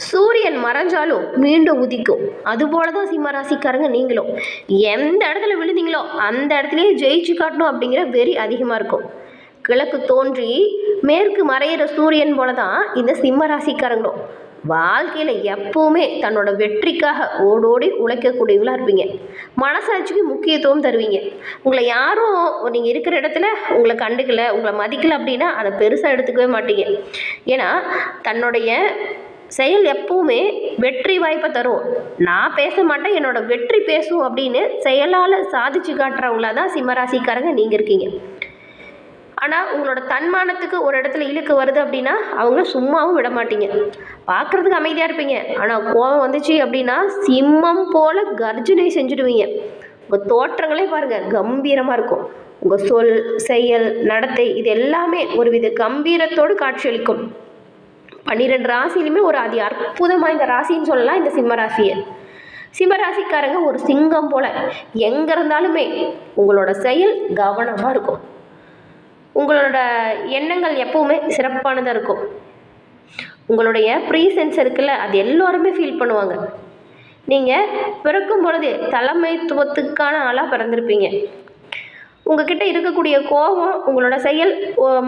சூரியன் மறைஞ்சாலும் மீண்டும் உதிக்கும். அதுபோல தான் சிம்ம ராசிக்காரங்க நீங்களும். எந்த இடத்துல விழுந்தீங்களோ அந்த இடத்துலயே ஜெயிச்சு காட்டணும் அப்படிங்கிற வெறி அதிகமாக இருக்கும். கிழக்கு தோன்றி மேற்கு மறையிற சூரியன் போல தான் இந்த சிம்ம ராசிக்காரங்களும். வாழ்க்கையில் எப்பவுமே தன்னோட வெற்றிக்காக ஓடோடி உழைக்கக்கூடியவங்களா இருப்பீங்க. மனசாட்சிக்கு முக்கியத்துவம் தருவீங்க. உங்களை யாரும் நீங்கள் இருக்கிற இடத்துல உங்களை கண்டுக்கல, உங்களை மதிக்கல அப்படின்னா அதை பெருசாக எடுத்துக்கவே மாட்டீங்க. ஏன்னா தன்னுடைய செயல் எப்பவுமே வெற்றி வாய்ப்பை தரும். நான் பேச மாட்டேன், என்னோட வெற்றி பேசும் அப்படின்னு செயலால் சாதிச்சு காட்டுறவங்களா தான் சிம்மராசிக்காரங்க நீங்கள் இருக்கீங்க. ஆனால் உங்களோட தன்மானத்துக்கு ஒரு இடத்துல இழுக்கு வருது அப்படின்னா அவங்கள சும்மாவும் விட மாட்டீங்க. பார்க்குறதுக்கு அமைதியாக இருப்பீங்க, ஆனால் கோபம் வந்துச்சு அப்படின்னா சிம்மம் போல் கர்ஜனை செஞ்சுடுவீங்க. உங்கள் தோற்றங்களே பாருங்கள் கம்பீரமாக இருக்கும். உங்கள் சொல், செயல், நடத்தை இது எல்லாமே ஒரு வித கம்பீரத்தோடு காட்சியளிக்கும். 12 ராசியிலுமே ஒரு அதி அற்புதமாக இந்த ராசின்னு சொல்லலாம் இந்த சிம்ம ராசியை. சிம்மராசிக்காரங்க ஒரு சிங்கம் போல் எங்கே இருந்தாலுமே உங்களோட செயல் கவனமாக இருக்கும். உங்களோட எண்ணங்கள் எப்பவுமே சிறப்பானதாக இருக்கும். உங்களுடைய ப்ரீசென்ஸ் இருக்குல்ல, அது எல்லோருமே ஃபீல் பண்ணுவாங்க. நீங்கள் பிறக்கும் பொழுது தலைமைத்துவத்துக்கான ஆளாக பிறந்திருப்பீங்க. உங்ககிட்ட இருக்கக்கூடிய கோபம், உங்களோட செயல்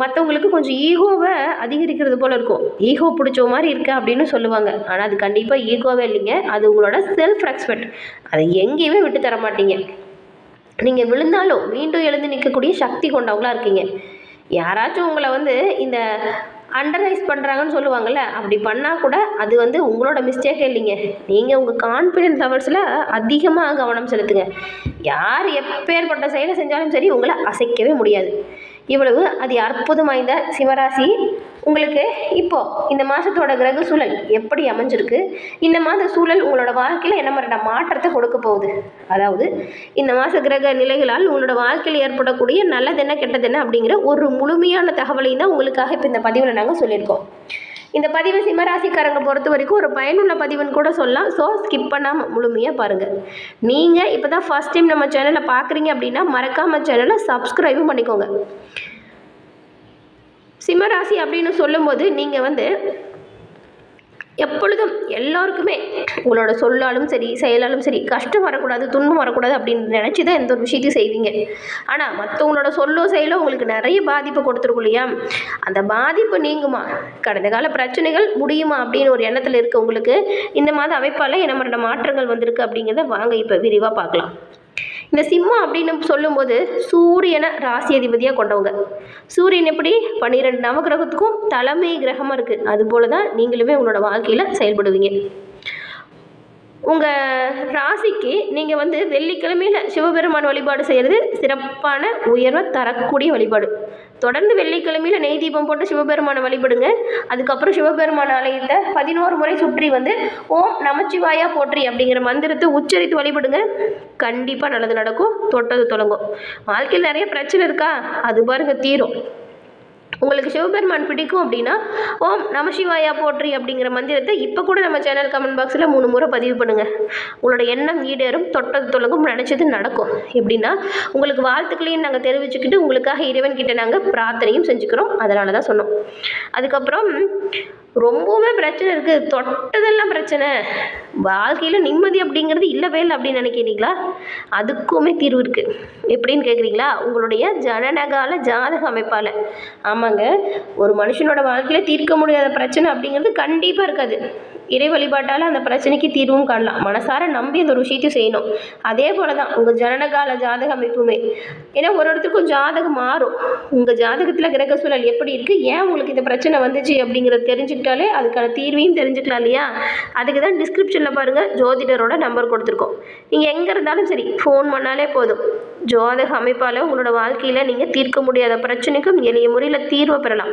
மற்றவங்களுக்கு கொஞ்சம் ஈகோவை அதிகரிக்கிறது போல் இருக்கும். ஈகோ பிடிச்ச மாதிரி இருக்கு அப்படின்னு சொல்லுவாங்க. ஆனால் அது கண்டிப்பாக ஈகோவே இல்லைங்க, அது உங்களோட செல்ஃப் ரெஸ்பெக்ட். அதை எங்கேயுமே விட்டு தர மாட்டீங்க. நீங்கள் விழுந்தாலும் மீண்டும் எழுந்து நிற்கக்கூடிய சக்தி கொண்டவங்களா இருக்கீங்க. யாராச்சும் உங்களை இந்த அண்டர்ரைஸ் பண்ணுறாங்கன்னு சொல்லுவாங்கள்ல, அப்படி பண்ணால் கூட அது உங்களோட மிஸ்டேக்கே இல்லைங்க. நீங்கள் உங்கள் கான்ஃபிடென்ஸ் லெவல்ஸில் அதிகமாக கவனம் செலுத்துங்க. யார் எப்பேற்பட்ட செயலை செஞ்சாலும் சரி உங்களை அசைக்கவே முடியாது. இவ்வளவு அது அற்புதம் வாய்ந்த சிவராசி. உங்களுக்கு இப்போது இந்த மாதத்தோட கிரக சூழல் எப்படி அமைஞ்சிருக்கு, இந்த மாத சூழல் உங்களோட வாழ்க்கையில் என்ன மாதிரியான மாற்றத்தை கொடுக்க போகுது, அதாவது இந்த மாத கிரக நிலைகளால் உங்களோட வாழ்க்கையில் ஏற்படக்கூடிய நல்லதென்ன கெட்டதென்ன அப்படிங்கிற ஒரு முழுமையான தகவலையும் தான் உங்களுக்காக இப்போ இந்த பதிவில் நாங்கள் சொல்லியிருக்கோம். இந்த பதிவை சிம்மராசிக்காரங்க பொறுத்த வரைக்கும் ஒரு பயனுள்ள பதிவுன்னு கூட சொல்லலாம். ஸோ ஸ்கிப் பண்ணாமல் முழுமையாக பாருங்கள். நீங்கள் இப்போ தான் ஃபஸ்ட் டைம் நம்ம சேனலை பார்க்குறீங்க அப்படின்னா மறக்காமல் சேனலை சப்ஸ்கிரைபும் பண்ணிக்கோங்க. சிம்மராசி அப்படின்னு சொல்லும்போது நீங்கள் எப்பொழுதும் எல்லோருக்குமே உங்களோட சொல்லாலும் சரி செயலாலும் சரி கஷ்டம் வரக்கூடாது, துன்பம் வரக்கூடாது அப்படின்னு நினச்சி தான் எந்த ஒரு விஷயத்தையும் செய்வீங்க. ஆனால் மற்றவங்களோட சொல்லோ செயலோ உங்களுக்கு நிறைய பாதிப்பு கொடுத்துருக்கும் இல்லையா? அந்த பாதிப்பு நீங்குமா, கடந்த கால பிரச்சனைகள் முடியுமா அப்படின்னு ஒரு எண்ணத்தில் இருக்க உங்களுக்கு இந்த மாத அமைப்பால் என்ன மாதிரியான மாற்றங்கள் வந்திருக்கு அப்படிங்கிறத வாங்க இப்போ விரிவாக பார்க்கலாம். இந்த சிம்மம் அப்படின்னு சொல்லும்போது சூரியனை ராசி அதிபதியாக கொண்டவங்க. சூரியன் எப்படி 12 நவகிரகத்துக்கும் தலைமை கிரகமாக இருக்குது, அதுபோல தான் நீங்களுமே உங்களோட வாழ்க்கையில் செயல்படுவீங்க. உங்கள் ராசிக்கு நீங்கள் வெள்ளிக்கிழமையில் சிவபெருமான் வழிபாடு செய்கிறது சிறப்பான உயர்வை தரக்கூடிய வழிபாடு. தொடர்ந்து வெள்ளிக்கிழமையில் நெய் தீபம் போட்டு சிவபெருமானை வழிபடுங்க. அதுக்கப்புறம் சிவபெருமான் ஆலயத்தை 11 முறை சுற்றி ஓம் நமச்சிவாயா போற்றி அப்படிங்கிற மந்திரத்தை உச்சரித்து வழிபடுங்க. கண்டிப்பாக நல்லது நடக்கும், தொட்டது தொடங்கும். வாழ்க்கையில் நிறைய பிரச்சனை இருக்கா, அது பாருங்க தீரும். உங்களுக்கு சிவபெருமான் பிடிக்கும் அப்படின்னா ஓம் நமசிவாயா போற்றி அப்படிங்கிற மந்திரத்தை இப்போ கூட நம்ம சேனல் கமெண்ட் பாக்ஸில் 3 முறை பதிவு பண்ணுங்கள். உங்களோட எண்ணம் ஈடேறும், தொட்டது தொலங்கும், நினச்சது நடக்கும். எப்படின்னா உங்களுக்கு வாழ்த்துக்களையும் நாங்கள் தெரிவிச்சுக்கிட்டு உங்களுக்காக இறைவன்கிட்ட நாங்கள் பிரார்த்தனையும் செஞ்சுக்கிறோம். அதனால தான் சொன்னோம். அதுக்கப்புறம் ரொம்பவுமே பிரச்சனை இருக்குது, தொட்டதெல்லாம் பிரச்சனை, வாழ்க்கையில் நிம்மதி அப்படிங்கிறது இல்லவே இல்லை அப்படின்னு நினைக்கிறீங்களா? அதுக்குமே தீர்வு இருக்குது. எப்படின்னு கேட்குறீங்களா? உங்களுடைய ஜனனகால ஜாதக அமைப்பால். ஆமாங்க, ஒரு மனுஷனோட வாழ்க்கையில் தீர்க்க முடியாத பிரச்சனை அப்படிங்கிறது கண்டிப்பாக இருக்காது. இறை வழிபாட்டால் அந்த பிரச்சனைக்கு தீர்வும் காணலாம். மனசார நம்பி அந்த ஒரு விஷயத்தையும் செய்யணும். அதே போல தான் உங்கள் ஜனனகால ஜாதக அமைப்புமே. ஏன்னா ஒரு ஒருத்தருக்கும் ஜாதகம் மாறும். உங்கள் ஜாதகத்தில் கிரக சூழல் எப்படி இருக்குது, ஏன் உங்களுக்கு இந்த பிரச்சனை வந்துச்சு அப்படிங்கிறத தெரிஞ்சுக்கிட்டாலே அதுக்கான தீர்வையும் தெரிஞ்சுக்கலாம் இல்லையா? அதுக்கு தான் டிஸ்கிரிப்ஷனில் பாருங்கள் ஜோதிடரோட நம்பர் கொடுத்துருக்கோம். நீங்கள் எங்கே இருந்தாலும் சரி ஃபோன் பண்ணாலே போதும். ஜோதக அமைப்பால் உங்களோட வாழ்க்கையில் நீங்கள் தீர்க்க முடியாத பிரச்சனைக்கும் எளிய முறையில் தீர்வை பெறலாம்.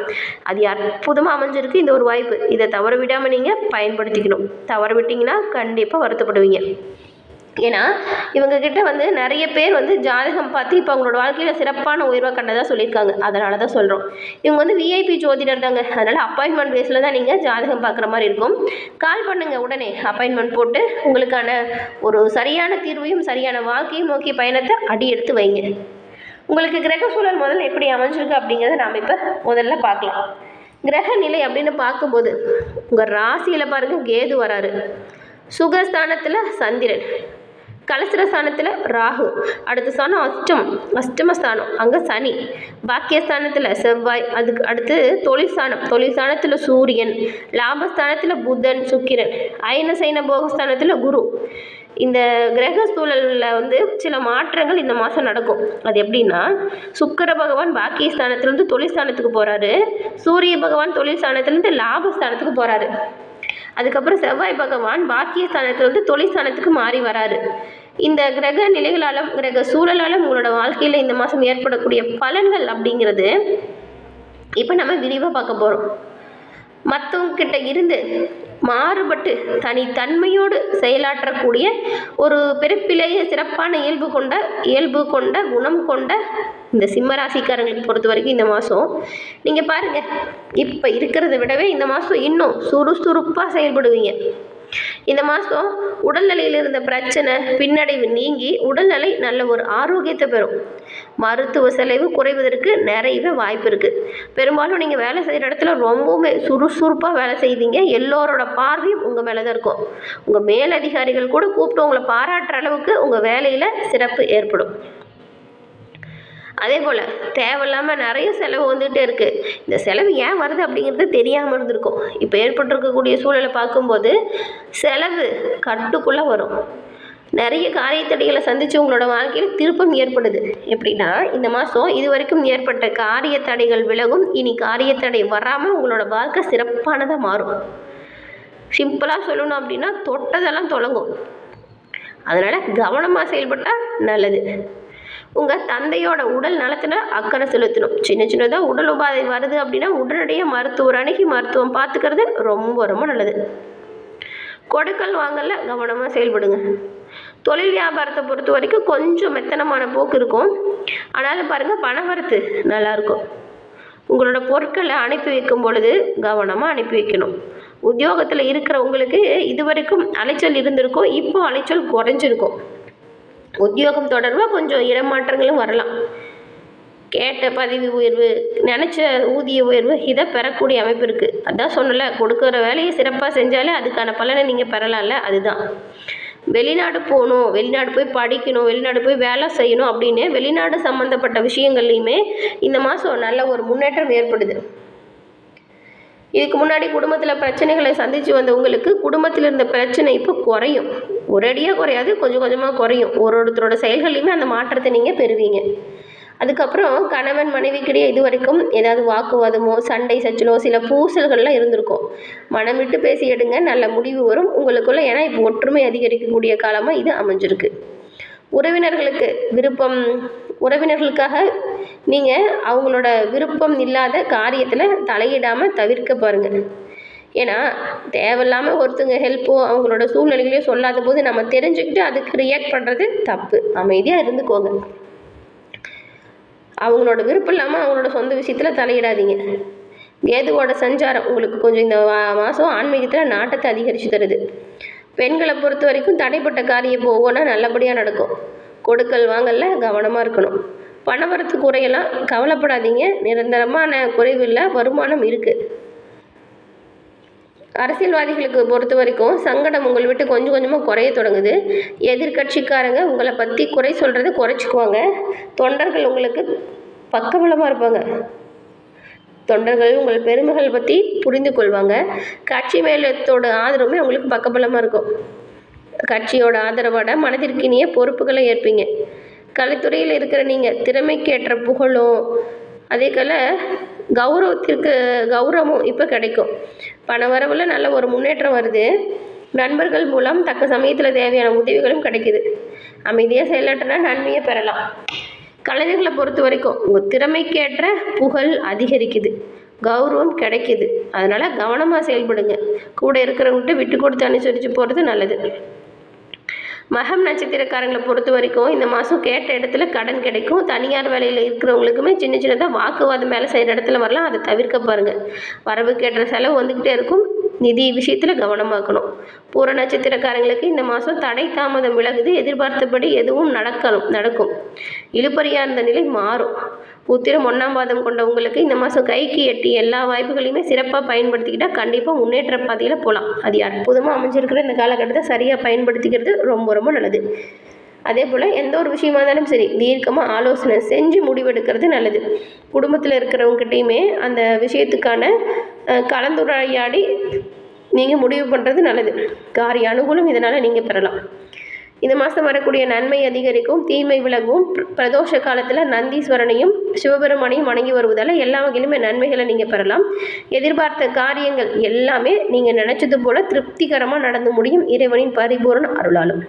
அது அற்புதமாக அமைஞ்சிருக்கு இந்த ஒரு வாய்ப்பு. இதை தவற விடாமல் நீங்கள் பயன்படுத்திக்கணும். தவற விட்டிங்கன்னா கண்டிப்பாக வருத்தப்படுவீங்க. ஏன்னா இவங்கக்கிட்ட நிறைய பேர் ஜாதகம் பார்த்து இப்போ அவங்களோட வாழ்க்கையில் சிறப்பான உயர்வை கண்டதாக சொல்லியிருக்காங்க. அதனால தான் சொல்கிறோம். இவங்க விஐபி ஜோதிடர் தாங்க. அதனால் அப்பாயின்மெண்ட் பேஸில் தான் நீங்கள் ஜாதகம் பார்க்குற மாதிரி இருக்கும். கால் பண்ணுங்கள், உடனே அப்பாயின்மெண்ட் போட்டு உங்களுக்கான ஒரு சரியான தீர்வையும் சரியான வாழ்க்கையும் நோக்கிய பயணத்தை அடி எடுத்து வைங்க. உங்களுக்கு கிரக சூழல் முதல்ல எப்படி அமைஞ்சிருக்கு அப்படிங்கிறத நாம் இப்போ முதல்ல பார்க்கலாம். கிரக நிலை அப்படின்னு பார்க்கும்போது உங்கள் ராசியில் பாருங்கள் கேது வராரு, சுகஸ்தானத்தில் சந்திரன், கலசரஸ்தானத்தில் ராகு, அடுத்த ஸ்தானம் அஷ்டமஸ்தானம், அங்கே சனி, பாக்கியஸ்தானத்தில் செவ்வாய், அதுக்கு அடுத்து தொழில்ஸ்தானத்தில் சூரியன், லாபஸ்தானத்தில் புதன் சுக்கிரன், அயன சைன போகஸ்தானத்தில் குரு. இந்த கிரக சூழலில் சில மாற்றங்கள் இந்த மாதம் நடக்கும். அது எப்படின்னா, சுக்கிர பகவான் பாக்கியஸ்தானத்துலேருந்து தொழில்ஸ்தானத்துக்கு போகிறாரு, சூரிய பகவான் தொழில்ஸ்தானத்துலேருந்து லாபஸ்தானத்துக்கு போகிறாரு, அதுக்கப்புறம் செவ்வாய் பகவான் பாக்கியஸ்தானத்துலேருந்து தொழில்ஸ்தானத்துக்கு மாறி வராரு. இந்த கிரக நிலைகளாலும் கிரக சூழலாலும் உங்களோட வாழ்க்கையில் இந்த மாதம் ஏற்படக்கூடிய பலன்கள் அப்படிங்கிறது இப்போ நம்ம விரிவாக பார்க்க போகிறோம். மற்றவங்க கிட்ட இருந்து மாறுபட்டு தனித்தன்மையோடு செயலாற்றக்கூடிய ஒரு பிறப்பிலேயே சிறப்பான இயல்பு கொண்ட குணம் கொண்ட இந்த சிம்மராசிக்காரங்களுக்கு பொறுத்த வரைக்கும் இந்த மாதம் நீங்கள் பாருங்கள், இப்போ இருக்கிறத விடவே இந்த மாதம் இன்னும் சுறுசுறுப்பாக செயல்படுவீங்க. இந்த மாதம் உடல்நிலையில் இருந்த பிரச்சனை பின்னடைவு நீங்கி உடல்நிலை நல்ல ஒரு ஆரோக்கியத்தை பெறும். மருத்துவ செலவு குறைவதற்கு நிறையவே வாய்ப்பு இருக்குது. பெரும்பாலும் நீங்கள் வேலை செய்கிற இடத்துல ரொம்பவுமே சுறுசுறுப்பாக வேலை செய்வீங்க. எல்லோரோட பார்வையும் உங்கள் மேலே தான் இருக்கும். உங்கள் மேலதிகாரிகள் கூட கூப்பிட்டு உங்களை பாராட்டுற அளவுக்கு உங்கள் வேலையில் சிறப்பு ஏற்படும். அதே போல் தேவையில்லாமல் நிறைய செலவு வந்துகிட்டே இருக்குது. இந்த செலவு ஏன் வருது அப்படிங்கிறது தெரியாமல் இருந்திருக்கும். இப்போ ஏற்பட்டிருக்கக்கூடிய சூழலை பார்க்கும்போது செலவு கட்டுக்குள்ளே வரும். நிறைய காரியத்தடைகளை சந்தித்து உங்களோட வாழ்க்கையில் திருப்பம் ஏற்படுது. எப்படின்னா, இந்த மாதம் இது வரைக்கும் ஏற்பட்ட காரியத்தடைகள் விலகும். இனி காரியத்தடை வராமல் உங்களோட வாழ்க்கை சிறப்பானதாக மாறும். சிம்பிளாக சொல்லணும் அப்படின்னா, தொட்டதெல்லாம் தொடங்கும். அதனால் கவனமாக செயல்பட்டால் நல்லது. உங்கள் தந்தையோட உடல் நலத்தில் அக்கறை செலுத்தணும். சின்னதாக உடல் உபாதை வருது அப்படின்னா உடனடியாக மருத்துவர் அணுகி மருத்துவம் பார்த்துக்கிறது ரொம்ப ரொம்ப நல்லது. கொடுக்கல் வாங்கல கவனமாக செயல்படுங்க. தொழில் வியாபாரத்தை பொறுத்த வரைக்கும் கொஞ்சம் மெத்தனமான போக்கு இருக்கும். ஆனாலும் பாருங்கள், பணவரத்து நல்லாயிருக்கும். உங்களோட பொருட்களை அனுப்பி வைக்கும் பொழுது கவனமாக அனுப்பி வைக்கணும். உத்தியோகத்தில் இருக்கிற உங்களுக்கு இது வரைக்கும் அலைச்சல் இருந்திருக்கும், இப்போ அலைச்சல் குறைஞ்சிருக்கும். உத்தியோகம் தொடர்பாக கொஞ்சம் இடமாற்றங்களும் வரலாம். கேட்ட பதவி உயர்வு, நினச்ச ஊதிய உயர்வு இதை பெறக்கூடிய அமைப்பு இருக்குது. அதான் சொன்னல, கொடுக்குற வேலையை சிறப்பாக செஞ்சாலே அதுக்கான பலனை நீங்கள் பெறலாம்ல. அதுதான் வெளிநாடு போகணும், வெளிநாடு போய் படிக்கணும், வெளிநாடு போய் வேலை செய்யணும் அப்படின்னு வெளிநாடு சம்மந்தப்பட்ட விஷயங்கள்லையுமே இந்த மாதம் நல்ல ஒரு முன்னேற்றம் ஏற்படுது. இதுக்கு முன்னாடி குடும்பத்தில் பிரச்சனைகளை சந்தித்து வந்த உங்களுக்கு குடும்பத்தில் இருந்த பிரச்சனை இப்போ குறையும். ஒரேடியாக குறையாது, கொஞ்சம் கொஞ்சமாக குறையும். ஒருத்தரோட செயல்கள்லையுமே அந்த மாற்றத்தை நீங்கள் பெறுவீங்க. அதுக்கப்புறம் கணவன் மனைவிக்கிடையே இது வரைக்கும் ஏதாவது வாக்குவாதமோ சண்டை சச்சலோ சில பூசல்கள்லாம் இருந்திருக்கும். மனம் விட்டு பேசி எடுங்க, நல்ல முடிவு வரும் உங்களுக்குள்ள. ஏன்னா இப்போ ஒற்றுமை அதிகரிக்கக்கூடிய காலமாக இது அமைஞ்சிருக்கு. உறவினர்களுக்காக நீங்கள் அவங்களோட விருப்பம் இல்லாத காரியத்தில் தலையிடாமல் தவிர்க்க பாருங்கள். ஏன்னா தேவையில்லாமல் ஒருத்தங்க ஹெல்ப்போ அவங்களோட சூழ்நிலைகளையோ சொல்லாத போது நம்ம தெரிஞ்சுக்கிட்டு அதுக்கு ரியாக்ட் பண்ணுறது தப்பு. அமைதியாக இருந்துக்கோங்க. அவங்களோட விருப்பம் இல்லாமல் அவங்களோட சொந்த விஷயத்தில் தலையிடாதீங்க. கேதுவோட சஞ்சாரம் உங்களுக்கு கொஞ்சம் இந்த மாதம் ஆன்மீகத்தில் நாட்டத்தை அதிகரித்து தருது. பெண்களை பொறுத்த வரைக்கும் தடைப்பட்ட காரியம் இப்போ ஒவ்வொன்றா நல்லபடியாக நடக்கும். கொடுக்கல் வாங்கல கவனமாக இருக்கணும். பணவரத்து குறையெல்லாம் கவலைப்படாதீங்க, நிரந்தரமான குறைவில்லை, வருமானம் இருக்குது. அரசியல்வாதிகளுக்கு பொறுத்த வரைக்கும் சங்கடம் உங்களை விட்டு கொஞ்சம் கொஞ்சமாக குறைய தொடங்குது. எதிர்கட்சிக்காரங்க உங்களை பற்றி குறை சொல்கிறத குறைச்சிக்குவாங்க. தொண்டர்கள் உங்களுக்கு பக்கபலமாக இருப்பாங்க. தொண்டர்கள் உங்கள் பெருமைகள் பற்றி புரிந்து கொள்வாங்க. கட்சி மேலத்தோட ஆதரவுமே உங்களுக்கு பக்கபலமாக இருக்கும். கட்சியோட ஆதரவோட மனதிற்கினிய பொறுப்புகளை ஏற்பீங்க. கலைத்துறையில் இருக்கிற நீங்கள் திறமைக்கேற்ற புகழும் அதே போல் கௌரவமும் இப்போ கிடைக்கும். பண வரவில் நல்ல ஒரு முன்னேற்றம் வருது. நண்பர்கள் மூலம் தக்க சமயத்தில் தேவையான உதவிகளும் கிடைக்குது. அமைதியாக செயலாற்றினா நன்மையை பெறலாம். கலைஞர்களை பொறுத்த வரைக்கும் உங்கள் திறமைக்கேற்ற புகழ் அதிகரிக்குது, கௌரவம் கிடைக்கிது. அதனால் கவனமாக செயல்படுங்க. கூட இருக்கிறவங்ககிட்ட விட்டு கொடுத்து அனுசரித்து போகிறது நல்லது. மகம் நட்சத்திரக்காரங்களை பொறுத்த வரைக்கும் இந்த மாதம் கேட்ட இடத்துல கடன் கிடைக்கும். தனியார் வேலையில் இருக்கிறவங்களுக்குமே சின்னதாக வாக்குவாதம் வேலை செய்கிற இடத்துல வரலாம். அதை தவிர்க்க பாருங்கள். வரவுக்கேற்ற செலவு வந்துக்கிட்டே இருக்கும். நிதி விஷயத்தில் கவனமாக்கணும். பூர நட்சத்திரக்காரங்களுக்கு இந்த மாதம் தடை தாமதம் விலகுது. எதிர்பார்த்தபடி எதுவும் நடக்கும். இழுபறியாக இருந்த நிலை மாறும். உத்திரம் 1ஆம் பாதம் கொண்ட உங்களுக்கு இந்த மாதம் கைக்கு எட்டி எல்லா வாய்ப்புகளையுமே சிறப்பாக பயன்படுத்திக்கிட்டால் கண்டிப்பாக முன்னேற்ற பாதையில் போகலாம். அது அற்புதமாக அமைஞ்சிருக்கிற இந்த காலகட்டத்தை சரியாக பயன்படுத்திக்கிறது ரொம்ப ரொம்ப நல்லது. அதே போல் எந்த ஒரு விஷயமா இருந்தாலும் சரி தீர்க்கமாக ஆலோசனை செஞ்சு முடிவெடுக்கிறது நல்லது. குடும்பத்தில் இருக்கிறவங்ககிட்டையுமே அந்த விஷயத்துக்கான கலந்துரையாடி நீங்கள் முடிவு பண்ணுறது நல்லது. காரிய அனுகூலம் இதனால் நீங்கள் பெறலாம். இந்த மாதம் வரக்கூடிய நன்மை அதிகரிக்கும், தீமை விலகும். பிரதோஷ காலத்தில் நந்தீஸ்வரனையும் சிவபெருமானையும் வணங்கி வருவதால் எல்லா வகையிலுமே நன்மைகளை நீங்கள் பெறலாம். எதிர்பார்த்த காரியங்கள் எல்லாமே நீங்கள் நினச்சது போல் திருப்திகரமாக நடந்து முடியும் இறைவனின் பரிபூரண அருளாலும்.